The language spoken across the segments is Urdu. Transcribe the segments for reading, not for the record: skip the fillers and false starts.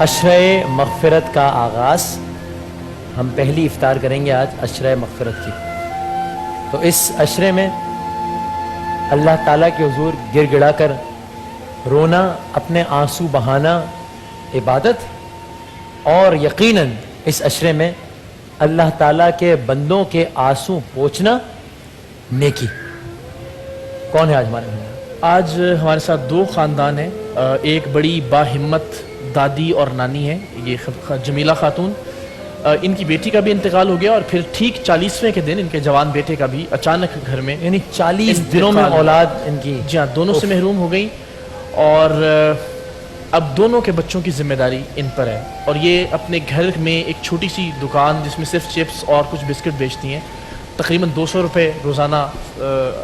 عشرۂ مغفرت کا آغاز، ہم پہلی افطار کریں گے آج عشرۂ مغفرت کی۔ تو اس عشرے میں اللہ تعالیٰ کے حضور گر گڑا کر رونا، اپنے آنسو بہانا عبادت، اور یقیناً اس عشرے میں اللہ تعالیٰ کے بندوں کے آنسو پوچھنا نیکی۔ کون ہے آج ہمارے میں؟ آج ہمارے ساتھ دو خاندان ہیں، ایک بڑی باہمت دادی اور نانی ہے، یہ جمیلہ خاتون، ان کی بیٹی کا بھی انتقال ہو گیا، اور پھر ٹھیک 40ویں کے دن ان کے جوان بیٹے کا بھی اچانک گھر میں، یعنی 40 دنوں میں اولاد ان کی، جی ہاں، دونوں سے محروم ہو گئی، اور اب دونوں کے بچوں کی ذمہ داری ان پر ہے، اور یہ اپنے گھر میں ایک چھوٹی سی دکان جس میں صرف چپس اور کچھ بسکٹ بیچتی ہیں، تقریباً 200 روپے روزانہ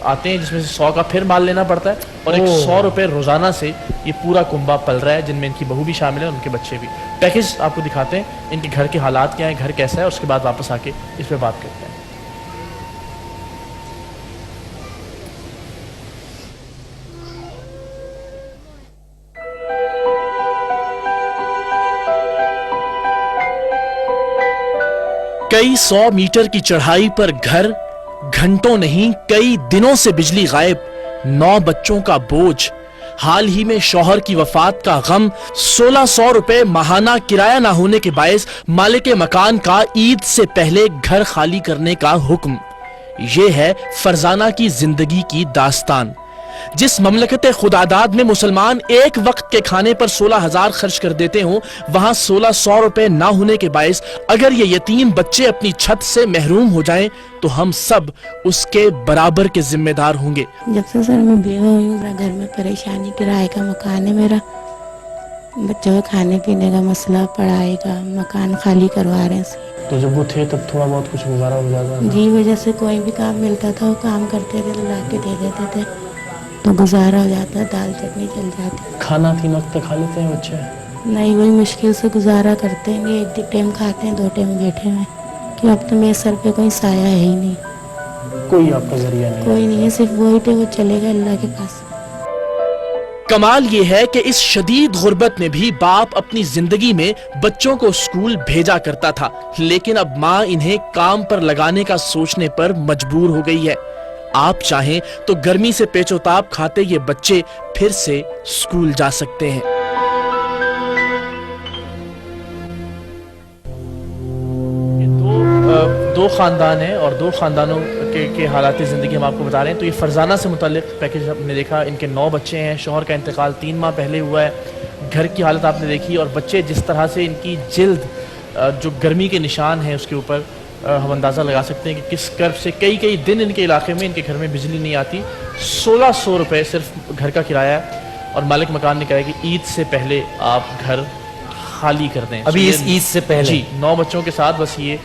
آتے ہیں، جس میں سے 100 کا پھر مال لینا پڑتا ہے، اور 100 روپے روزانہ سے یہ پورا کنبہ پل رہا ہے، جن میں ان کی بہو بھی شامل ہے اور ان کے بچے بھی۔ پیکج آپ کو دکھاتے ہیں، ان کے گھر کے حالات کیا ہیں، گھر کیسا ہے، اور اس کے بعد واپس آ کے اس پہ بات کرتے ہیں۔ کئی 100 میٹر کی چڑھائی پر گھر، گھنٹوں نہیں کئی دنوں سے بجلی غائب، 9 بچوں کا بوجھ، حال ہی میں شوہر کی وفات کا غم، 1600 روپے ماہانہ کرایہ نہ ہونے کے باعث مالک مکان کا عید سے پہلے گھر خالی کرنے کا حکم۔ یہ ہے فرزانہ کی زندگی کی داستان۔ جس مملکت خداداد میں مسلمان ایک وقت کے کھانے پر 16,000 خرچ کر دیتے ہوں، وہاں 1600 روپے نہ ہونے کے باعث اگر یہ یتیم بچے اپنی چھت سے محروم ہو جائیں تو ہم سب اس کے برابر کے ذمہ دار ہوں گے۔ جب سے سر میں بیوہ ہوئی ہوں، گھر میں پریشانی، کرائے کا مکان ہے میرا، بچوں کا کھانے پینے کا مسئلہ، پڑھائی کا، مکان خالی کروا رہے ہیں۔ تو جب وہ تھے تب تھوڑا بہت کچھ گزارا ہو جاتا تھا؟ جی، وجہ سے کوئی بھی کام ملتا تھا وہ کام کرتے تھے تو لا کے دے دیتے تھے، تو گزارا ہو جاتا ہے، دال چٹنی چل جاتی۔ کھانا 3 وقت کھا لیتے ہیں بچے؟ نہیں، وہی مشکل سے گزارا کرتے ہیں، ایک ٹائم کھاتے ہیں، 2 ٹائم بیٹھے ہوئے، کہ اب تو میرے سر پہ کوئی سایہ ہے ہی نہیں، کوئی آپ کا ذریعہ نہیں؟ کوئی نہیں ہے، صرف وہی تھے، وہ چلے گئے اللہ کے پاس۔ کمال یہ ہے کہ اس شدید غربت میں بھی باپ اپنی زندگی میں بچوں کو اسکول بھیجا کرتا تھا، لیکن اب ماں انہیں کام پر لگانے کا سوچنے پر مجبور ہو گئی ہے۔ آپ چاہیں تو گرمی سے پیچ و تاب کھاتے یہ بچے پھر سے اسکول جا سکتے ہیں۔ دو خاندان ہیں اور 2 خاندانوں کے حالات زندگی ہم آپ کو بتا رہے ہیں۔ تو یہ فرزانہ سے متعلق پیکج ہم نے دیکھا، ان کے 9 بچے ہیں، شوہر کا انتقال 3 ماہ پہلے ہوا ہے، گھر کی حالت آپ نے دیکھی، اور بچے جس طرح سے ان کی جلد جو گرمی کے نشان ہیں اس کے اوپر ہم اندازہ لگا سکتے ہیں کہ کس کرب سے کئی دن ان کے علاقے میں، ان کے گھر میں بجلی نہیں آتی۔ 1600 روپے صرف گھر کا کرایہ ہے، اور مالک مکان نے کہا کہ عید سے پہلے آپ گھر خالی کر دیں۔ ابھی اس عید سے پہلے؟ جی، 9 بچوں کے ساتھ بس یہ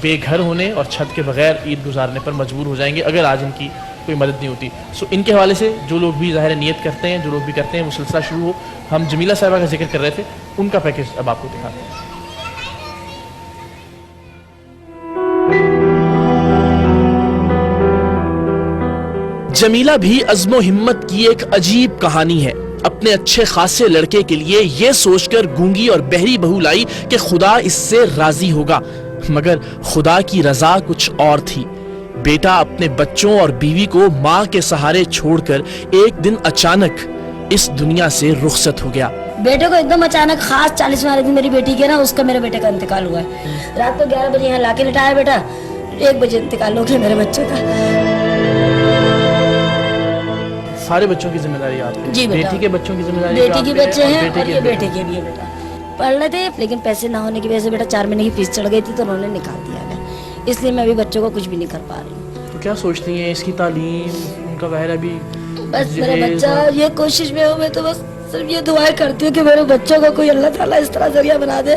بے گھر ہونے اور چھت کے بغیر عید گزارنے پر مجبور ہو جائیں گے اگر آج ان کی کوئی مدد نہیں ہوتی۔ ان کے حوالے سے جو لوگ بھی ظاہر نیت کرتے ہیں، جو لوگ بھی کرتے ہیں، وہ سلسلہ شروع ہو۔ ہم جمیلہ صاحبہ کا ذکر کر رہے تھے، ان کا پیکج اب آپ کو دکھاتے ہیں۔ جمیلہ بھی عزم و ہمت کی ایک عجیب کہانی ہے۔ اپنے اچھے خاصے لڑکے کے لیے یہ سوچ کر گونگی اور بہری بہو لائی کہ خدا اس سے راضی ہوگا، مگر خدا کی رضا کچھ اور تھی۔ بیٹا اپنے بچوں اور بیوی کو ماں کے سہارے چھوڑ کر ایک دن اچانک اس دنیا سے رخصت ہو گیا۔ بیٹے کو ایک دم اچانک، خاص 40 والے دن میری بیٹی کے نا، اس کا میرے بیٹے کا انتقال ہوا ہے۔ رات کو 11 بجے یہاں لا کے لٹایا بیٹا، 1 بجے انتقال ہو گیا میرے بچے کا۔ سارے بچوں کی ذمہ داری آپ کی؟ جی بیٹا، بیٹی کے بچوں کی ذمہ داری؟ بیٹی کے بچے ہیں اور یہ بیٹے کے بھی ہے بیٹا۔ پڑھ رہے تھے لیکن پیسے نہ ہونے کی وجہ سے بیٹا 4 مہینے کی فیس چڑھ گئی تھی تو انہوں نے نکال دیا ہے، اس لیے میں ابھی بچوں کو کچھ بھی نہیں کر پا رہی ہوں۔ تو کیا سوچتی ہیں اس کی تعلیم، ان کا ظاہر ابھی بس میرا بچہ یہ کوشش میں ہوں، میں تو بس صرف یہ دعائیں کرتی ہوں کہ میرے بچوں کو کوئی اللہ تعالیٰ اس طرح ذریعہ بنا دے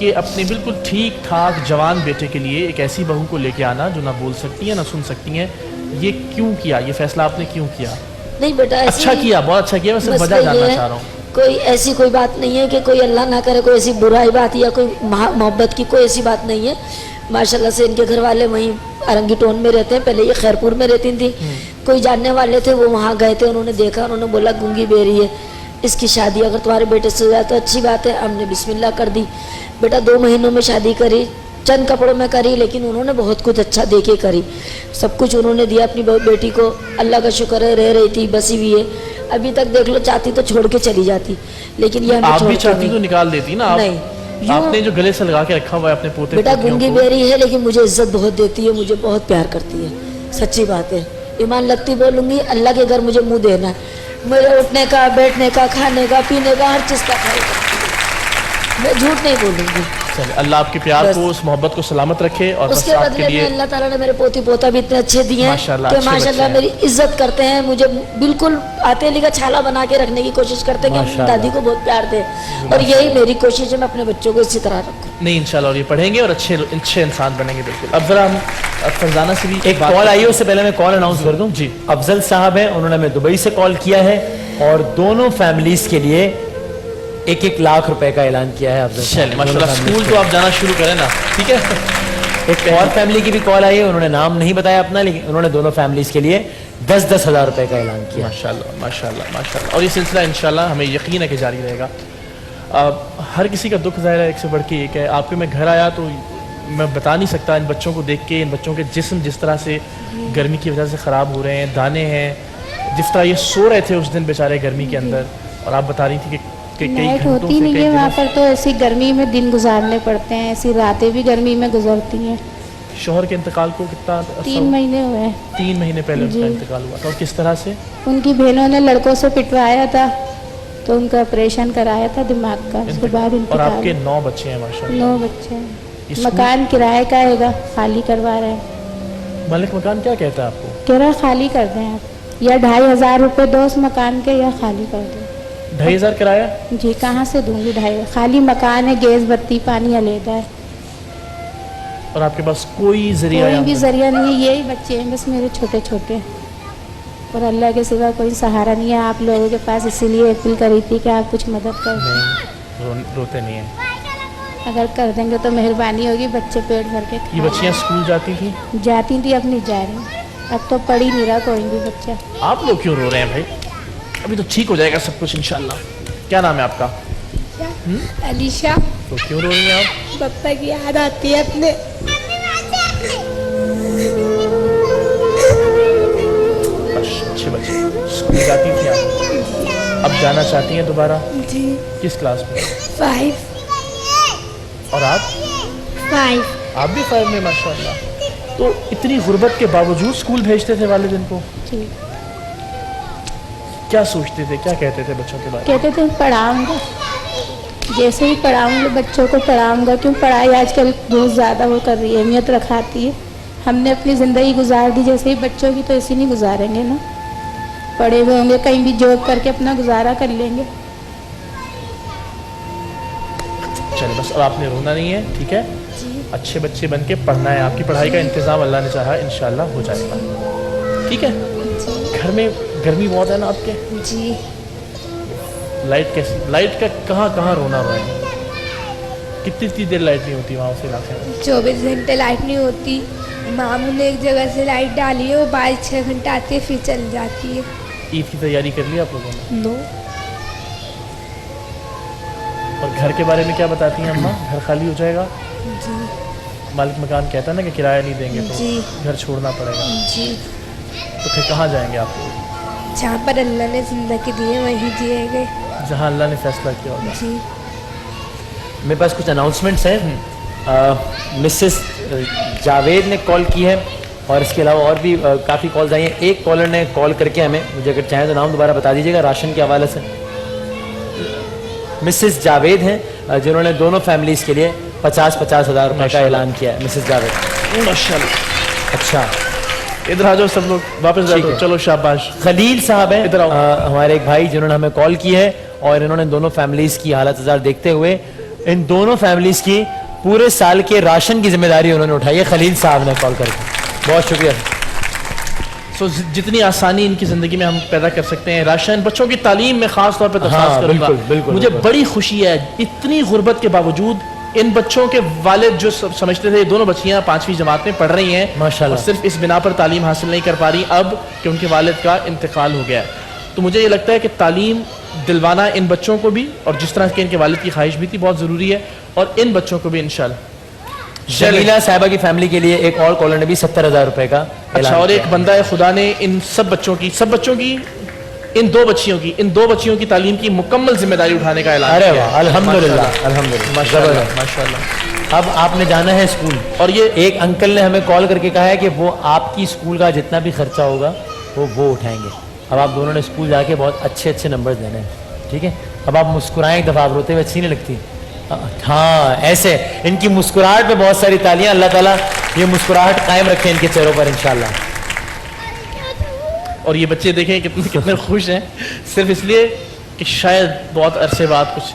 کہ اپنے بالکل ٹھیک ٹھاک جوان بیٹے کے لیے ایک ایسی بہو کو لے کے آنا جو نہ بول سکتی ہیں نہ سن سکتی ہیں، یہ کیوں کیا؟ یہ فیصلہ آپ نے کیوں کیا؟ نہیں بیٹا اچھا کیا، بہت اچھا کیا، میں صرف وجہ جاننا چاہ رہا ہوں۔ کوئی ایسی کوئی بات نہیں ہے کہ کوئی اللہ نہ کرے کوئی ایسی برائی بات یا کوئی محبت کی کوئی ایسی بات نہیں ہے۔ ماشاءاللہ سے ان کے گھر والے وہیں ارنگی ٹون میں رہتے ہیں، پہلے یہ خیرپور میں رہتی تھی، کوئی جاننے والے تھے وہ وہاں گئے تھے، انہوں نے دیکھا، انہوں نے بولا گونگی بیری ہے، اس کی شادی اگر تمہارے بیٹے سے ہو جائے تو اچھی بات ہے۔ ہم نے بسم اللہ کر دی، بیٹا 2 مہینوں میں شادی کری، چند کپڑوں میں کری، لیکن انہوں نے بہت کچھ اچھا دے کے کری، سب کچھ انہوں نے دیا اپنی بیٹی کو، اللہ کا شکر ہے رہ رہی تھی، بسی ہوئی ہے، ابھی تک دیکھ لو چاہتی تو چھوڑ کے چلی جاتی، لیکن یہ ہمیں آپ چھوڑ بھی کے چاہتی نہیں۔ تو نکال دیتی نا، نہیں، آپ نے جو گلے سے لگا کے رکھا ہوا ہے اپنے پوتے بیٹا پوتیوں گونگی کو، بیری ہے لیکن مجھے عزت بہت دیتی ہے، مجھے بہت پیار کرتی ہے، سچی بات ہے، ایمان لگتی بولوں گی، اللہ کے گھر مجھے منہ دینا ہے، میرے اٹھنے کا، بیٹھنے کا، کھانے کا، پینے کا، ہر چیز کا خیال کرتی ہے، میں جھوٹ نہیں بولوں گی۔ چلے اللہ آپ کے پیار بس۔ کو، اس محبت کو سلامت رکھے، اور اس بس کے آپ کے بدلے میں لیے اللہ تعالیٰ نے میرے پوتی پوتا بھی اتنے اچھے دیے ہیں ماشاءاللہ، کہ اچھے ماشاءاللہ بچے ہیں۔ میری عزت کرتے ہیں، مجھے بالکل آتیلی کا چھالا بنا کے رکھنے کی کوشش کرتے ہیں کہ ماشاءاللہ۔ دادی کو بہت پیار دے، اور یہی میری کوشش ہے میں اپنے بچوں کو اسی طرح رکھوں۔ نہیں انشاءاللہ، اور یہ پڑھیں گے اور اچھے انسان بنیں گے بالکل۔ اب ذرا ہم فرزانہ سے بھی ایک کال آئی ہے، اس سے پہلے میں کال اناؤنس کر دوں جی۔ افضل صاحب ہیں، انہوں نے ہمیں دبئی سے کال کیا ہے اور دونوں فیملیز کے لیے 1-1 لاکھ روپے کا اعلان کیا ہے افضل صاحب چلے نے، ماشاءاللہ، دونوں اسکول families تو آپ جانا شروع کریں نا، ٹھیک ہے؟ ایک اور فیملی کی بھی کال آئی ہے، انہوں نے نام نہیں بتایا اپنا، لیکن انہوں نے دونوں فیملیز کے لیے 10-10 ہزار روپے کا اعلان کیا۔ ماشاءاللہ ماشاءاللہ ماشاءاللہ، اور یہ سلسلہ انشاءاللہ ہمیں یقین ہے کہ جاری رہے گا۔ ہر کسی کا دکھ ظاہر ہے ایک سے بڑھ کے ایک ہے۔ آپ کے میں گھر آیا تو میں بتا نہیں سکتا، ان بچوں کو دیکھ کے، ان بچوں کے جسم جس طرح سے گرمی کی وجہ سے خراب ہو رہے ہیں، دانے ہیں، جس طرح یہ سو رہے تھے اس دن بیچارے گرمی کے اندر، اور آپ بتا رہی تھی کہ کئی لائٹ گھنٹوں ہوتی سے، نہیں کئی ہے وہاں دنوں پر، تو ایسی گرمی میں دن گزارنے پڑتے ہیں، ایسی راتیں بھی گرمی میں گزرتی ہیں۔ سے شوہر کے انتقال کو کتنا عرصہ 3 ہوا؟ مہینے ہوئے ہیں۔ 3 مہینے پہلے ان جی۔ کا انتقال ہوا تھا، اور کس طرح سے؟ ان کی بہنوں نے لڑکوں سے پٹوایا تھا تو ان کا آپریشن کرایا تھا دماغ کا، اس کے بعد اور آپ کے انتقال۔ 9 بچے ہیں ماشاءاللہ۔ 9 بچے ہیں، اسکول- مکان کرائے کا ہے گا، خالی کروا رہے ہیں، مالک مکان کیا کہتا ہے آپ کو؟ کہہ رہا خالی کر دیں آپ، یا 2500 روپے دو اس مکان کے، یا خالی کر دیں۔ 2500 کرایہ؟ جی کہاں سے دوں گی 2.5، خالی مکان ہے، گیس بتی پانی علیحدہ ہے، اور آپ کے پاس کوئی ذریعہ کوئی بھی آمدنی؟ ذریعہ نہیں ہے، یہی بچے ہیں بس میرے چھوٹے چھوٹے، اور اللہ کے سوا کوئی سہارا نہیں ہے آپ لوگوں کے پاس، اسی لیے اپیل کری تھی کہ آپ کچھ مدد کر دیں، نہیں روتے نہیں ہیں۔ اگر کر دیں گے تو مہربانی ہوگی، بچے پیٹ بھر کے یہ کھا بچیاں اسکول جاتی تھیں؟ لیں۔ جاتی تھی، اب نہیں جا رہی، اب تو پڑھ ہی نہیں رہا کوئی بھی بچہ۔ آپ لوگ کیوں رو رہے ہیں بھائی؟ ابھی تو ٹھیک ہو جائے گا سب کچھ انشاءاللہ۔ کیا نام ہے آپ کا؟ علیشا، تو کیوں رو رہی ہیں آپ؟ پپا کی یاد آتی ہے اپنے۔ اچھے بچے، اسکول جاتی تھیں آپ، اب جانا چاہتی ہیں دوبارہ؟ جی، کس کلاس میں؟ 5 اور آپ؟ 5 آپ بھی 5 میں ماشاءاللہ۔ تو اتنی غربت کے باوجود اسکول بھیجتے تھے والدین کو؟ جی کیا سوچتے تھے، کیا کہتے تھے بچوں کے بارے میں؟ کہتے تھے پڑھاؤں گا، جیسے ہی پڑھاؤں گا بچوں کو پڑھاؤں گا، کیوں پڑھائی آج کل بہت زیادہ وہ کر رہی ہے، اہمیت رکھاتی ہے، ہم نے اپنی زندگی گزار دی، جیسے ہی بچوں کی تو ایسی نہیں گزاریں گے نا، پڑھے ہوئے ہوں گے، کہیں بھی جاب کر کے اپنا گزارا کر لیں گے۔ چلے بس، اب آپ نے رونا نہیں ہے، ٹھیک ہے؟ اچھے بچے بن کے پڑھنا ہے، آپ کی پڑھائی کا انتظام اللہ نے چاہا انشاءاللہ ہو جائے گا، ٹھیک ہے؟ گھر میں گرمی بہت ہے نا آپ کے؟ جی، لائٹ کیسی؟ لائٹ کا کہاں کہاں رونا رو ہے؟ کتنی دیر لائٹ نہیں ہوتی وہاں سے علاقے میں؟ 24 گھنٹے لائٹ نہیں ہوتی، ماموں نے ایک جگہ سے لائٹ ڈالی ہے، وہ 22-6 گھنٹے آتی ہے پھر چل جاتی ہے۔ عید کی تیاری کر لی آپ لوگوں نے؟ نو، اور گھر کے بارے میں کیا بتاتی ہیں اماں؟ گھر خالی ہو جائے گا؟ جی مالک مکان کہتا ہے نا کہ کرایہ نہیں دیں گے تو جی گھر چھوڑنا پڑے گا، جی، تو پھر کہاں جائیں گے آپ لوگ؟ جہاں پر اللہ نے زندگی دی ہے وہیں جیے گے۔ جہاں اللہ نے فیصلہ کیا ہوگا۔ جی، میرے پاس کچھ اناؤنسمنٹس ہیں۔ مسز جاوید نے کال کی ہے، اور اس کے علاوہ اور بھی کافی کالز آئی ہیں۔ ایک کالر نے کال کر کے ہمیں، مجھے اگر چاہیں تو نام دوبارہ بتا دیجیے گا، راشن کے حوالے سے۔ مسز جاوید ہیں جنہوں نے دونوں فیملیز کے لیے 50-50 ہزار روپے کا اعلان کیا ہے۔ مسز جاوید، ماشاءاللہ۔ اچھا ادھر آ جاؤ سب لوگ، واپس ٹھیک بیٹھو، ہے۔ چلو شاباش۔ خلیل صاحب ہیں ادھر آؤ۔ ہمارے ایک بھائی جنہوں نے ہمیں کال کی ہے، اور انہوں نے دونوں فیملیز کی حالت دیکھتے ہوئے ان دونوں فیملیز کی پورے سال کے راشن کی ذمہ داری انہوں نے اٹھائی ہے خلیل صاحب نے کال کر کے. بہت شکریہ. جتنی آسانی ان کی زندگی میں ہم پیدا کر سکتے ہیں. راشن, بچوں کی تعلیم میں خاص طور پہ درخواست کروں گا. مجھے بڑی خوشی ہے اتنی غربت کے باوجود ان بچوں کے والد جو سمجھتے تھے یہ دونوں بچیاں 5ویں جماعت میں پڑھ رہی ہیں ماشاءاللہ, اور صرف اس بنا پر تعلیم حاصل نہیں کر پا رہی اب کہ ان کے والد کا انتقال ہو گیا ہے. تو مجھے یہ لگتا ہے کہ تعلیم دلوانا ان بچوں کو بھی, اور جس طرح کہ ان کے والد کی خواہش بھی تھی, بہت ضروری ہے. اور ان بچوں کو بھی انشاءاللہ. جمیلہ صاحبہ کی فیملی کے لیے ایک اور کالر نے بھی 70,000 روپے کا. اچھا, اور ایک بندہ ہے خدا نے ان سب بچوں کی ان دو بچیوں کی تعلیم کی مکمل ذمہ داری اٹھانے کا اعلان ارے کیا واہ, ہے. الحمدللہ الحمدللہ, ماشاءاللہ. اب آپ نے جانا ہے اسکول, اور یہ ایک انکل نے ہمیں کال کر کے کہا ہے کہ وہ آپ کی اسکول کا جتنا بھی خرچہ ہوگا وہ اٹھائیں گے. اب آپ دونوں نے اسکول جا کے بہت اچھے نمبر دینے ہیں, ٹھیک ہے. اب آپ مسکرائیں ایک دفعہ, آپ روتے ہوئے اچھی نہیں لگتی. ہاں ایسے ان کی مسکراہٹ پہ بہت ساری تالیاں. اللہ تعالیٰ یہ مسکراہٹ قائم رکھے ان کے چہروں پر انشاءاللہ. اور یہ بچے دیکھیں کتنے خوش ہیں, صرف اس لیے کہ شاید بہت عرصے بعد کچھ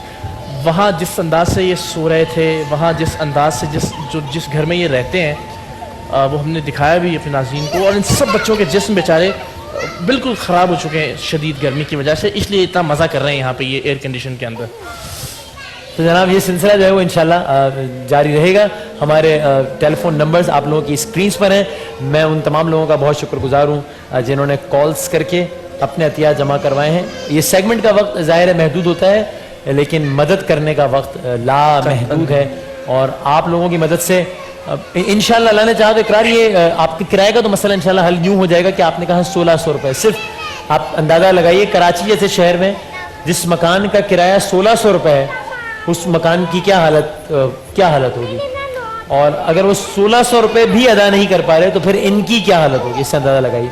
وہاں جس انداز سے یہ سو رہے تھے, وہاں جس انداز سے جس گھر میں یہ رہتے ہیں وہ ہم نے دکھایا بھی اپنے ناظرین کو. اور ان سب بچوں کے جسم بیچارے بالکل خراب ہو چکے ہیں شدید گرمی کی وجہ سے, اس لیے اتنا مزہ کر رہے ہیں یہاں پہ یہ ایئر کنڈیشن کے اندر. تو جناب یہ سلسلہ جو ہے وہ انشاءاللہ جاری رہے گا. ہمارے ٹیلی فون نمبرز آپ لوگوں کی اسکرینز پر ہیں. میں ان تمام لوگوں کا بہت شکر گزار ہوں جنہوں نے کالز کر کے اپنے عطیات جمع کروائے ہیں. یہ سیگمنٹ کا وقت ظاہر ہے محدود ہوتا ہے, لیکن مدد کرنے کا وقت لا محدود ہے. اور آپ لوگوں کی مدد سے انشاءاللہ اللہ نے چاہا تو اقرار یہ آپ کے کرائے کا تو مسئلہ انشاءاللہ حل یوں ہو جائے گا کہ آپ نے کہا 1600 روپے. صرف آپ اندازہ لگائیے کراچی جیسے شہر میں جس مکان کا کرایہ 1600 روپے ہے اس مکان کی کیا حالت ہوگی. اور اگر وہ 1600 روپے بھی ادا نہیں کر پا رہے تو پھر ان کی کیا حالت ہوگی, اس سے اندازہ لگائیے.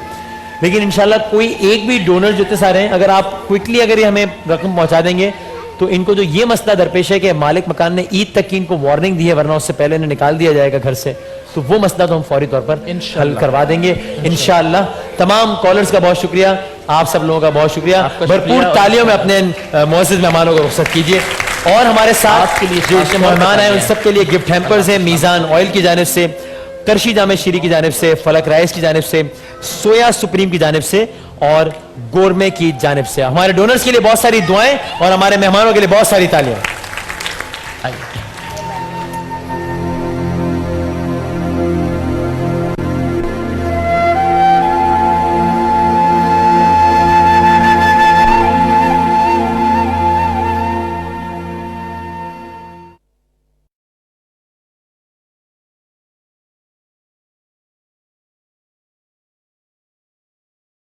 لیکن انشاءاللہ کوئی ایک بھی ڈونر جو اتنے سارے ہیں, اگر آپ کوئکلی اگر یہ ہمیں رقم پہنچا دیں گے تو ان کو جو یہ مسئلہ درپیش ہے کہ مالک مکان نے عید تک کی ان کو وارننگ دی ہے ورنہ اس سے پہلے انہیں نکال دیا جائے گا گھر سے, تو وہ مسئلہ تو ہم فوری طور پر حل کروا دیں گے انشاءاللہ. تمام کالرز کا بہت شکریہ, آپ سب لوگوں کا بہت شکریہ. بھرپور تالیوں میں اپنے معزز مہمانوں کو رخصت کیجیے. اور ہمارے ساتھ جو مہمان ہیں ان سب کے لیے گفٹ ہیمپرز ہیں میزان آئل کی جانب سے, کرشی جامع شیری کی جانب سے, فلک رائس کی جانب سے, سویا سپریم کی جانب سے اور گورمے کی جانب سے. ہمارے ڈونرز کے لیے بہت ساری دعائیں اور ہمارے مہمانوں کے لیے بہت ساری تالیاں.